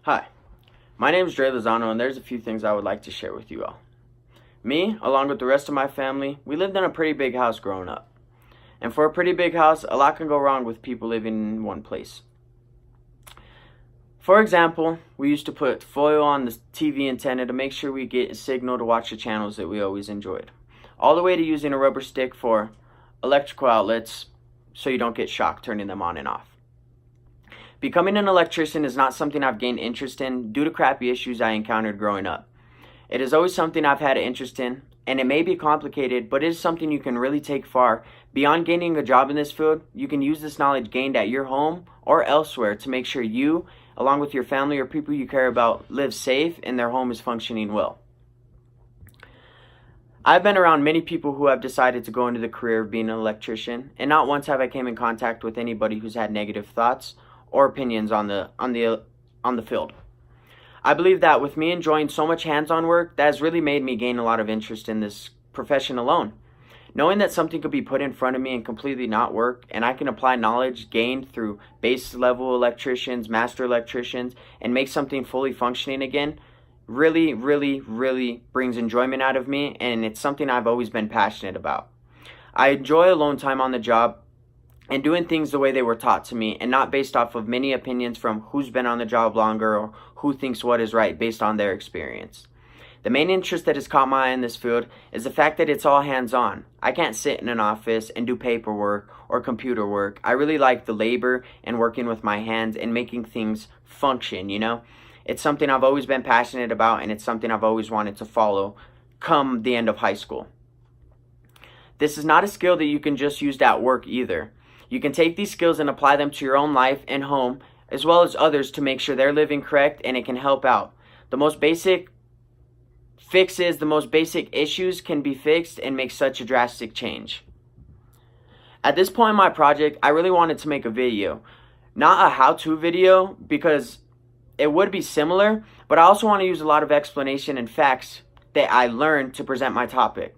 Hi, my name is Dre Lozano, and there's a few things I would like to share with you all. Me, along with the rest of my family, we lived in a pretty big house growing up. And for a pretty big house, a lot can go wrong with people living in one place. For example, we used to put foil on the TV antenna to make sure we get a signal to watch the channels that we always enjoyed. All the way to using a rubber stick for electrical outlets so you don't get shocked turning them on and off. Becoming an electrician is not something I've gained interest in due to crappy issues I encountered growing up. It is always something I've had an interest in, and it may be complicated, but it is something you can really take far. Beyond gaining a job in this field, you can use this knowledge gained at your home or elsewhere to make sure you, along with your family or people you care about, live safe and their home is functioning well. I've been around many people who have decided to go into the career of being an electrician, and not once have I came in contact with anybody who's had negative thoughts or opinions on the field. I believe that with me enjoying so much hands-on work, that has really made me gain a lot of interest in this profession alone. Knowing that something could be put in front of me and completely not work, and I can apply knowledge gained through base level electricians, master electricians, and make something fully functioning again, really brings enjoyment out of me, and it's something I've always been passionate about. I enjoy alone time on the job and doing things the way they were taught to me, and not based off of many opinions from who's been on the job longer or who thinks what is right based on their experience. The main interest that has caught my eye in this field is the fact that it's all hands-on. I can't sit in an office and do paperwork or computer work. I really like the labor and working with my hands and making things function, It's something I've always been passionate about, and it's something I've always wanted to follow come the end of high school. This is not a skill that you can just use at work either. You can take these skills and apply them to your own life and home, as well as others, to make sure they're living correct, and it can help out. The most basic fixes, the most basic issues can be fixed and make such a drastic change. At this point in my project, I really wanted to make a video. Not a how-to video, because it would be similar, but I also want to use a lot of explanation and facts that I learned to present my topic.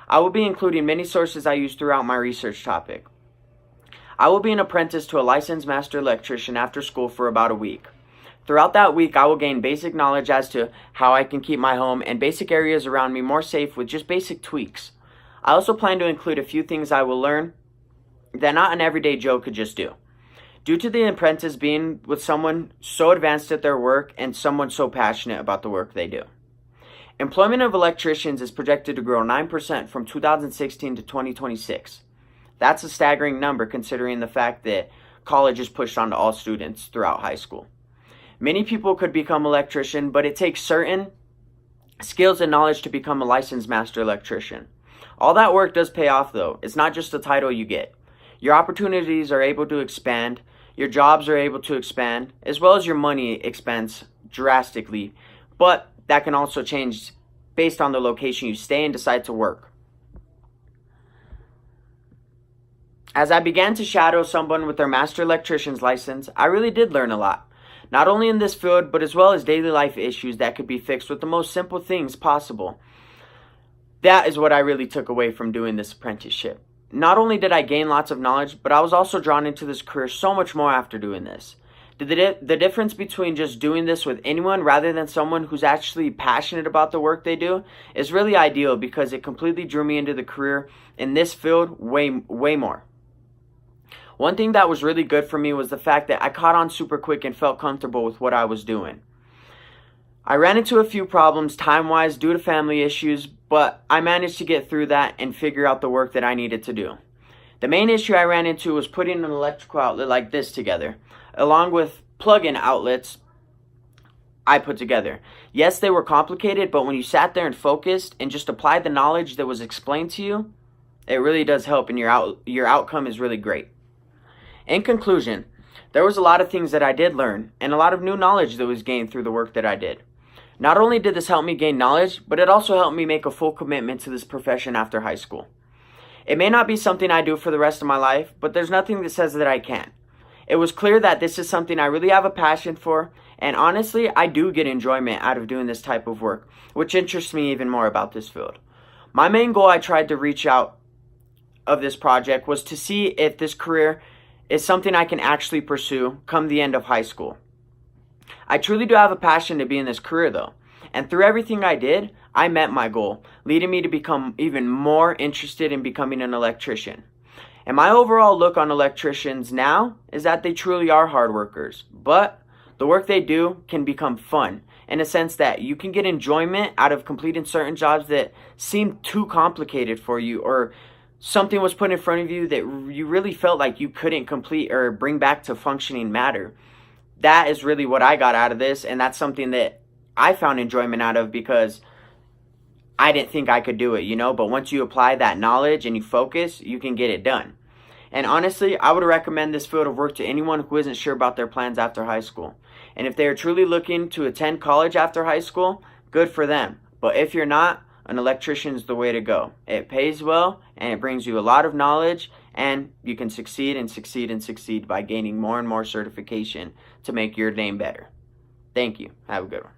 I will be including many sources I use throughout my research topic. I will be an apprentice to a licensed master electrician after school for about a week. Throughout that week, I will gain basic knowledge as to how I can keep my home and basic areas around me more safe with just basic tweaks. I also plan to include a few things I will learn that not an everyday Joe could just do. Due to the apprentice being with someone so advanced at their work and someone so passionate about the work they do. Employment of electricians is projected to grow 9% from 2016 to 2026. That's a staggering number considering the fact that college is pushed onto all students throughout high school. Many people could become electrician, but it takes certain skills and knowledge to become a licensed master electrician. All that work does pay off though. It's not just the title you get. Your opportunities are able to expand, your jobs are able to expand, as well as your money expands drastically, but that can also change based on the location you stay and decide to work. As I began to shadow someone with their master electrician's license, I really did learn a lot. Not only in this field, but as well as daily life issues that could be fixed with the most simple things possible. That is what I really took away from doing this apprenticeship. Not only did I gain lots of knowledge, but I was also drawn into this career so much more after doing this. The difference between just doing this with anyone rather than someone who's actually passionate about the work they do is really ideal, because it completely drew me into the career in this field way more. One thing that was really good for me was the fact that I caught on super quick and felt comfortable with what I was doing. I ran into a few problems time-wise due to family issues, but I managed to get through that and figure out the work that I needed to do. The main issue I ran into was putting an electrical outlet like this together, along with plug-in outlets I put together. Yes, they were complicated, but when you sat there and focused and just applied the knowledge that was explained to you, it really does help, and your outcome is really great. In conclusion, there was a lot of things that I did learn and a lot of new knowledge that was gained through the work that I did. Not only did this help me gain knowledge, but it also helped me make a full commitment to this profession after high school. It may not be something I do for the rest of my life, but there's nothing that says that I can't. It was clear that this is something I really have a passion for, and honestly, I do get enjoyment out of doing this type of work, which interests me even more about this field. My main goal I tried to reach out of this project was to see if this career is something I can actually pursue come the end of high school. I truly do have a passion to be in this career though. And through everything I did, I met my goal, leading me to become even more interested in becoming an electrician. And my overall look on electricians now is that they truly are hard workers, but the work they do can become fun in a sense that you can get enjoyment out of completing certain jobs that seem too complicated for you, or something was put in front of you that you really felt like you couldn't complete or bring back to functioning matter. That is really what I got out of this, and that's something that I found enjoyment out of because I didn't think I could do it, but once you apply that knowledge and you focus, you can get it done. And honestly, I would recommend this field of work to anyone who isn't sure about their plans after high school. And if they are truly looking to attend college after high school, good for them. But if you're not, an electrician is the way to go. It pays well, and it brings you a lot of knowledge, and you can succeed and succeed and succeed by gaining more and more certification to make your name better. Thank you. Have a good one.